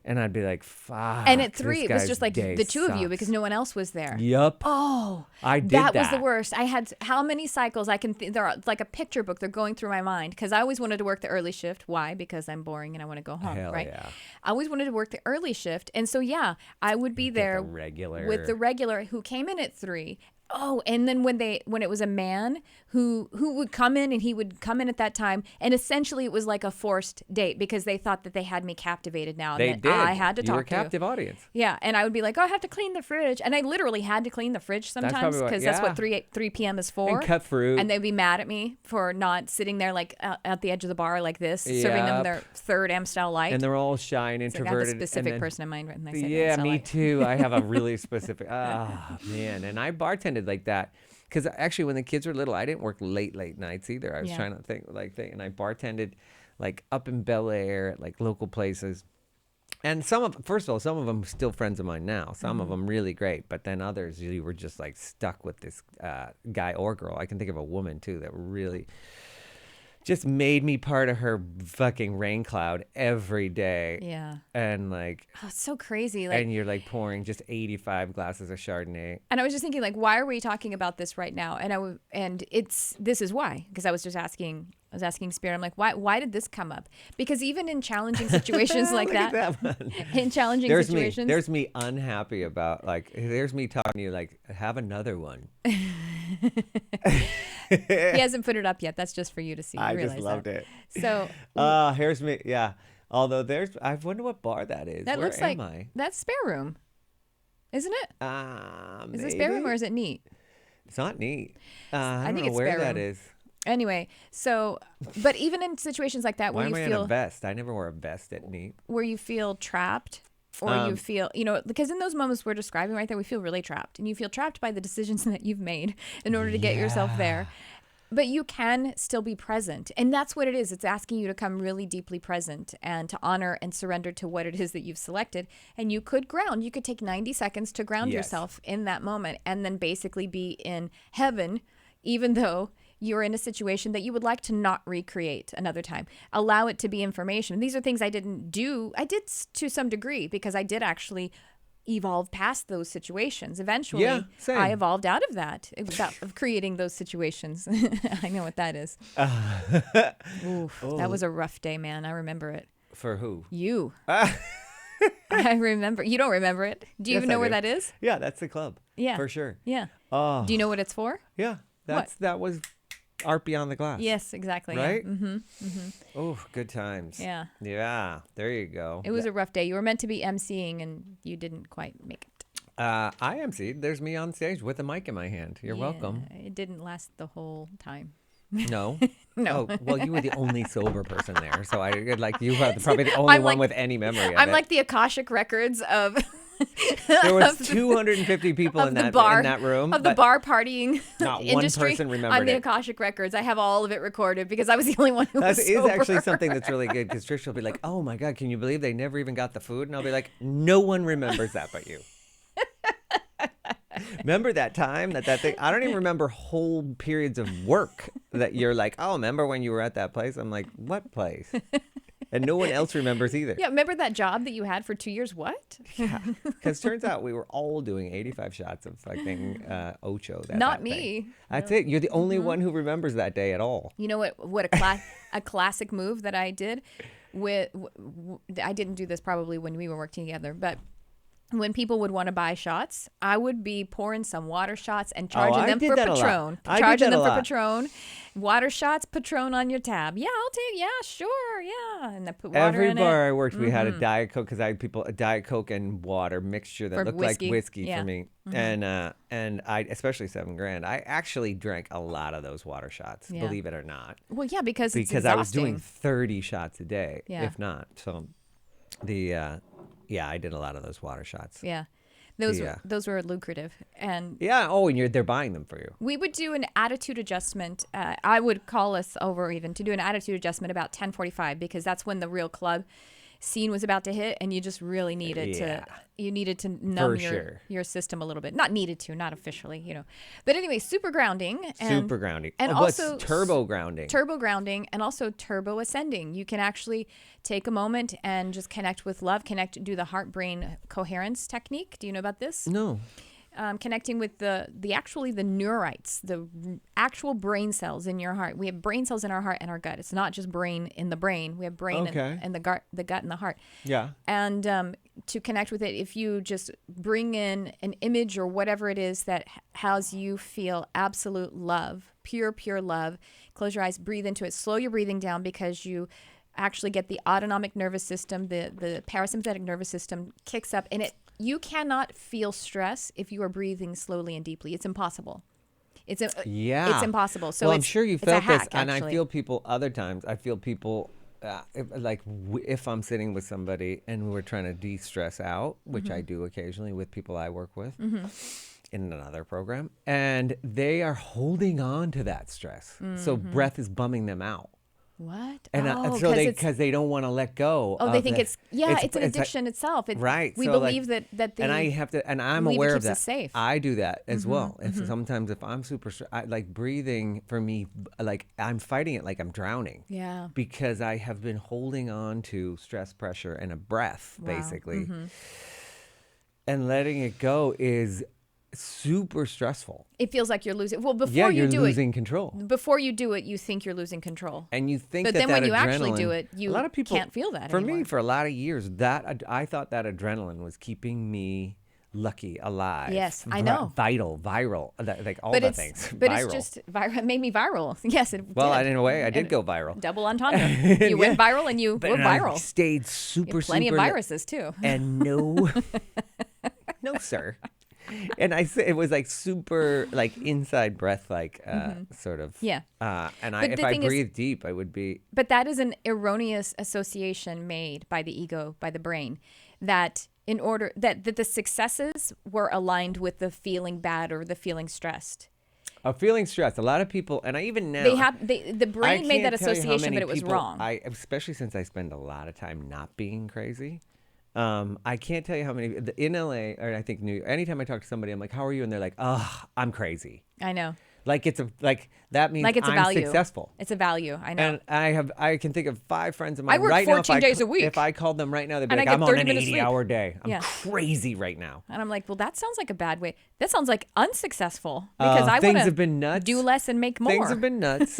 and I'd be like, "Fuck." And at 3, this it was guy's just like day the two of you sucks. because no one else was there. Yup. Oh, I did that was the worst. I had how many cycles I can they're like a picture book. They're going through my mind because I always wanted to work the early shift. Why? Because I'm boring and I want to go home, Hell right? yeah. I always wanted to work the early shift. And so, I would be there with the regular who came in at 3. Oh, and then when it was a man who would come in and he would come in at that time, and essentially it was like a forced date because they thought that they had me captivated now. They and did. I had to You talk were a captive audience. Yeah, and I would be like, "Oh, I have to clean the fridge," and I literally had to clean the fridge sometimes probably because that's what 3 p.m. is for. And cut fruit. And they'd be mad at me for not sitting there like at the edge of the bar like this, serving them Yep. their third Amstel Light. And they're all shy and It's like I introverted. have a specific and then, person in mind when I say Yeah, Amstel me Light. too. I have a really specific. Man. And I bartended like that. Because actually, when the kids were little, I didn't work late nights either. I was trying to think and I bartended like up in Bel Air at like local places. And first of all, some of them are still friends of mine now. Some of them really great, but then others, you were just like stuck with this guy or girl. I can think of a woman too that really just made me part of her fucking rain cloud every day. Yeah. And like, Oh, it's so crazy. and you're like pouring just 85 glasses of Chardonnay. And I was just thinking, like, why are we talking about this right now? And this is why, because I was asking Spirit, I'm like, why did this come up? Because even in challenging situations like Look at that one. in challenging situations, There's me unhappy about there's me talking to you like, have another one. he hasn't put it up yet. That's just for you to see. I realize just loved that. it. So Here's me. Yeah. Although I wonder what bar that is. that Where looks am like I? that's spare room, isn't it? Is it spare room or is it neat? It's not neat. I don't think know it's where spare that room. is. Anyway, but even in situations like that Why where am you I in a feel vest? I never wore a vest at neat. where you feel trapped or you feel, because in those moments we're describing right there, we feel really trapped, and you feel trapped by the decisions that you've made in order to get yourself there. But you can still be present. And that's what it is. It's asking you to come really deeply present and to honor and surrender to what it is that you've selected. And you could ground. You could take 90 seconds to ground Yes. yourself in that moment and then basically be in heaven, even though you're in a situation that you would like to not recreate another time. Allow it to be information. These are things I didn't do. I did to some degree because I did actually evolve past those situations. Eventually, Yeah, same. I evolved out of that, of creating those situations. I know what that is. Oof, that was a rough day, man. I remember it. For who? You. I remember. You don't remember it. Do you Yes, even I know where do. that is? Yeah, that's the club. Yeah. For sure. Yeah. Oh. Do you know what it's for? Yeah. That was Art Beyond the Glass. Yes, exactly. Right? Yeah. Mm-hmm. Oh, good times. Yeah. Yeah. There you go. It was a rough day. You were meant to be emceeing and you didn't quite make it. I MC. There's me on stage with a mic in my hand. You're welcome. It didn't last the whole time. No. No. Oh, well, you were the only sober person there, so you were probably the only one with any memory of it. I'm like the Akashik records of. There was 250 people in that room. Of the bar partying not industry. one person remembered I'm the it. Akashik records. I have all of it recorded because I was the only one who was That sober. is actually something that's really good because Tricia will be like, "Oh my God, can you believe they never even got the food?" And I'll be like, "No one remembers that but you." Remember that time that thing? I don't even remember whole periods of work that you're like, "Oh, remember when you were at that place?" I'm like, "What place?" And no one else remembers either. Yeah, remember that job that you had for 2 years? What? Yeah, because turns out we were all doing 85 shots of fucking Ocho. Not that me. thing. That's it. You're the only one who remembers that day at all. You know what a classic move that I did I didn't do this probably when we were working together, but when people would want to buy shots, I would be pouring some water shots and charging them for Patron. Charging them for Patron. Water shots, Patron on your tab. Yeah, I'll take. Yeah, sure. Yeah, and I put water in it. Every bar I worked, we had a Diet Coke because I had a Diet Coke and water mixture that looked like whiskey for me. And I, especially $7 grand, I actually drank a lot of those water shots. Yeah. Believe it or not. Well, yeah, because it's I was exhausting. doing 30 shots a day, Yeah. if not. So I did a lot of those water shots. Yeah. Those were lucrative. And yeah. Oh, and they're buying them for you. we would do an attitude adjustment. I would call us over even to do an attitude adjustment about 10:45 because that's when the real club scene was about to hit, and you just really needed to numb your system a little bit. Not needed to, not officially, But anyway, super grounding. And also turbo grounding. Turbo grounding and also turbo ascending. You can actually take a moment and just connect with love, do the heart-brain coherence technique. Do you know about this? No. Connecting with the neurites, the actual brain cells in your heart. We have brain cells in our heart and our gut. It's not just brain in the brain. We have brain in the gut and the heart. Yeah. And to connect with it, if you just bring in an image or whatever it is that has you feel absolute love, pure love, close your eyes, breathe into it, slow your breathing down because you actually get the autonomic nervous system, the parasympathetic nervous system kicks up, and you cannot feel stress if you are breathing slowly and deeply. It's impossible. It's impossible. So I'm sure you felt hack, this, and actually. I feel people other times. I feel people if I'm sitting with somebody and we're trying to de-stress out, which I do occasionally with people I work with in another program, and they are holding on to that stress. So breath is bumming them out. What? And because they don't want to let go. Oh, they think it's an addiction itself. Right. We believe that the and I have to, and I'm aware of that. Us safe. I do that as well. Sometimes if I'm super, breathing for me, I'm fighting it like I'm drowning. Yeah. Because I have been holding on to stress, pressure, and a breath basically, and letting it go is super stressful. It feels like you're losing. Well, before you do you're losing control. Before you do it, you think you're losing control. And you think but that then when you adrenaline, actually do it, you a lot of people can't feel that For anymore. me, for a lot of years, I thought that adrenaline was keeping me lucky, alive. Yes, I know. Viral, like all the things. But viral. it's just viral. It made me viral. Yes, it did. In a way, I did go viral. Double entendre. You went viral and you were viral. I stayed super, plenty of viruses too. And no, sir. And it was like super, like inside breath, sort of. Yeah. And if I breathe deep, I would be. But that is an erroneous association made by the ego, by the brain, that in order that the successes were aligned with the feeling bad or the feeling stressed. Feeling stressed. A lot of people, and I even now. The brain made that association, but it was wrong. Especially since I spend a lot of time not being crazy. I can't tell you how many in LA, or I think New York, anytime I talk to somebody, I'm like, how are you? And they're like, I'm crazy. I know. That means it's a I'm value. successful. It's a value. I know. And I can think of 5 friends of mine I work right 14 now. days a week. If I called them right now, they'd be And like, I get I'm on 30 an minutes sleep. 80-hour day. I'm Yeah. crazy right now. And I'm like, well, that sounds like a bad way. That sounds like unsuccessful because I things want have been nuts. do less and make more. Things have been nuts.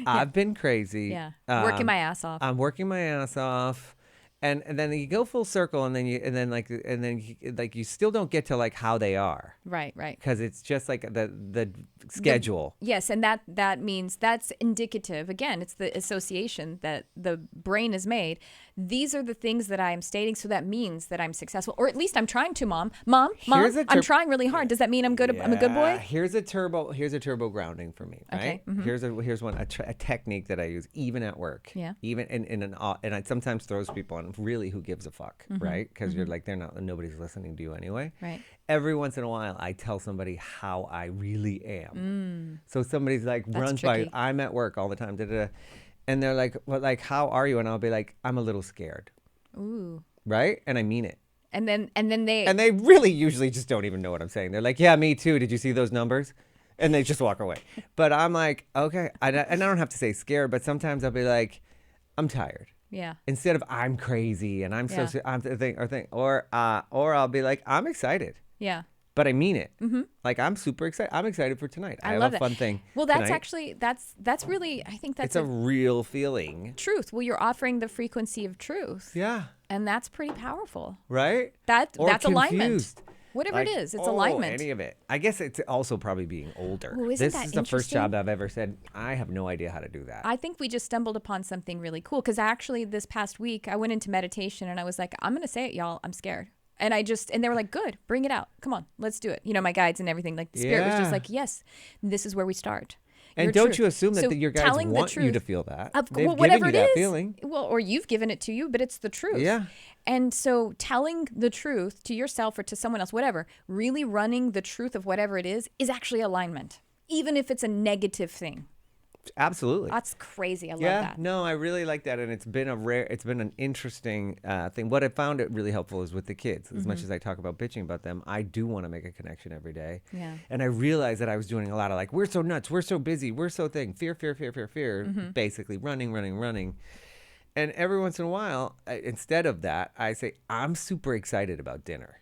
I've been crazy. Yeah. Working my ass off. I'm working my ass off. And then you go full circle, and then you still don't get to like how they are. Right. Because it's just like the schedule. Yes, and that means that's indicative. Again, it's the association that the brain has made these are the things that I am stating. So that means that I'm successful, or at least I'm trying to, Mom, I'm trying really hard. Does that mean I'm good? I'm a good boy? Here's a turbo grounding for me, right? Okay. Mm-hmm. Here's a technique that I use even at work. Yeah. Even and it sometimes throws people on really who gives a fuck, right? Because you're like, nobody's listening to you anyway. Right. Every once in a while, I tell somebody how I really am. So somebody's like runs tricky. by, I'm at work all the time, and they're like, well, like, how are you? And I'll be like, I'm a little scared. Ooh. Right? And I mean it. And then they. And they really usually just don't even know what I'm saying. They're like, yeah, me too. Did you see those numbers? And they just walk away. But I'm like, okay. And I don't have to say scared, but sometimes I'll be like, I'm tired. Yeah. Instead of I'm crazy and I'm so, or I'll be like, I'm excited. Yeah. But I mean it. Like, I'm super excited. I'm excited for tonight. I love have a fun thing. Well, that's tonight. actually, that's really, I think that's It's a real feeling. truth. Well, you're offering the frequency of truth. Yeah. And that's pretty powerful. Right? That's confused. alignment. Whatever Like, it is, it's alignment. Any of it. I guess it's also probably being older. Well, isn't this that is the first interesting? job I've ever said, I have no idea how to do that. I think we just stumbled upon something really cool, because actually this past week I went into meditation and I was like, I'm going to say it, y'all. I'm scared. And they were like, good, bring it out. Come on, let's do it. You know, my guides and everything, like the spirit was just like, yes, this is where we start. And Your don't truth. you assume that So your guys telling the want you truth- to feel that. Well, They've whatever given you it that is. feeling. Well, or you've given it to you, but it's the truth. Yeah. And so telling the truth to yourself or to someone else, whatever, really running the truth of whatever it is actually alignment, even if it's a negative thing. Absolutely. That's crazy. I love Yeah, that. no, I really like that, and it's been an interesting thing. What I found it really helpful is with the kids. As much as I talk about bitching about them, I do want to make a connection every day. Yeah. And I realized that I was doing a lot of like, we're so nuts, we're so busy, we're so fear, basically running. And every once in a while, instead of that, I say, I'm super excited about dinner.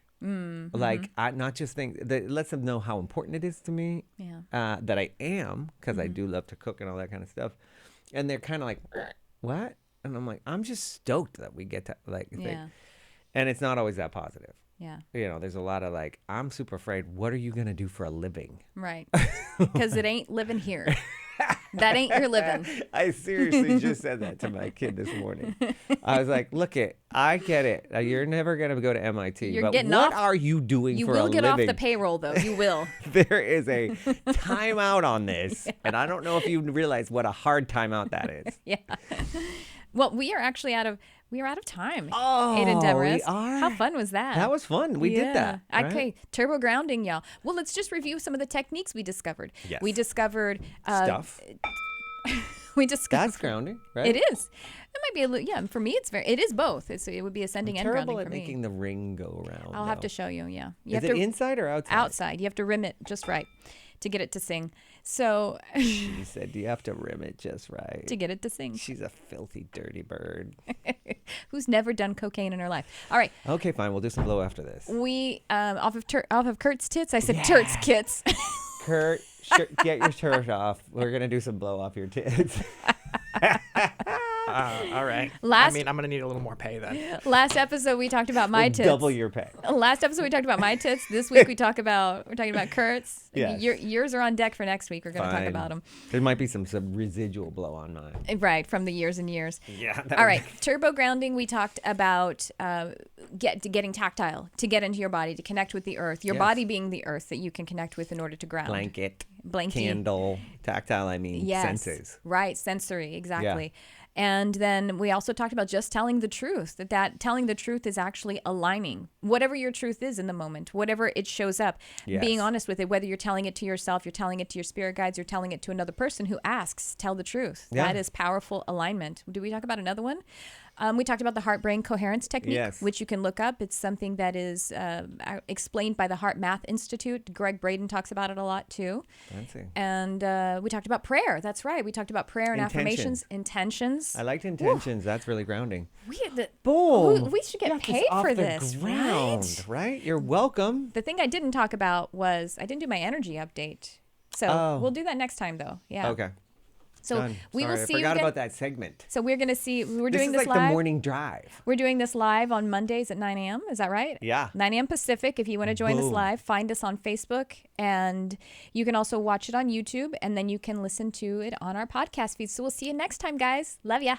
Like, I not just think that lets them know how important it is to me. Yeah. That I am, because I do love to cook and all that kind of stuff. And they're kind of like, what? And I'm like, I'm just stoked that we get to like think. Yeah. And it's not always that positive. Yeah. You know, there's a lot of like, I'm super afraid. What are you going to do for a living? Right. Because it ain't living here. That ain't your living. I seriously just said that to my kid this morning. I was like, I get it. You're never going to go to MIT. You're but getting what off- are you doing You for a will living? get off the payroll, though. You will. There is a timeout on this. And I don't know if you realize what a hard timeout that is. Yeah. Well, we are actually out of time. Oh, Aidan Demarest. we are? How fun was that? That was fun. We did that. Right? Okay, turbo grounding, y'all. Well, let's just review some of the techniques we discovered. Yes. We discovered Stuff. We discovered That's grounding, right? It is. It might be a little. Yeah, for me, it is both. It would be ascending and grounding terrible for at me. making the ring go around. I'll have to show you. Yeah. You Is have it to, inside or outside? outside. You have to rim it just right to get it to sing. So She said, "Do you have to rim it just right?" to get it to sing. She's a filthy, dirty bird. Who's never done cocaine in her life? All right. Okay, fine. We'll do some blow after this. We off of Kurt's tits. I said Turt's kits. Kurt, get your shirt off. We're gonna do some blow off your tits. All right. Last- I'm going to need a little more pay then. Last episode we talked about my tits. Double your pay. Last episode we talked about my tits. This week we're talking about Kurt's. Yes. Yours are on deck for next week. We're going to talk Fine. about them. There might be some residual blow on mine. Right, from the years and years. Yeah. All right, turbo grounding. We talked about getting tactile, to get into your body, to connect with the earth. Your Yes. body being the earth that you can connect with in order to ground. Blanket. Blankie. Candle. Tactile. I mean, Yes. senses. Right, sensory, exactly. And then we also talked about just telling the truth, that telling the truth is actually aligning. Whatever your truth is in the moment, whatever it shows up, Yes. being honest with it, whether you're telling it to yourself, you're telling it to your spirit guides, you're telling it to another person who asks, tell the truth. Yeah. That is powerful alignment. Did we talk about another one? We talked about the heart-brain coherence technique, Yes. which you can look up. It's something that is explained by the Heart Math Institute. Greg Braden talks about it a lot too. Fancy. And we talked about prayer. That's right. We talked about prayer and affirmations, intentions. I liked intentions. That's really grounding. Boom. We should get Got paid off for the this, ground, right? You're welcome. The thing I didn't talk about was I didn't do my energy update. So Oh. we'll do that next time, though. Yeah. Okay. So Done. we will Sorry, see I you forgot again. about that segment. So we're going to see. We're This doing is this like live. the morning drive. We're doing this live on Mondays at 9 a.m. Is that right? Yeah. 9 a.m. Pacific. If you want to join us Boom. live, find us on Facebook. And you can also watch it on YouTube. And then you can listen to it on our podcast feed. So we'll see you next time, guys. Love ya.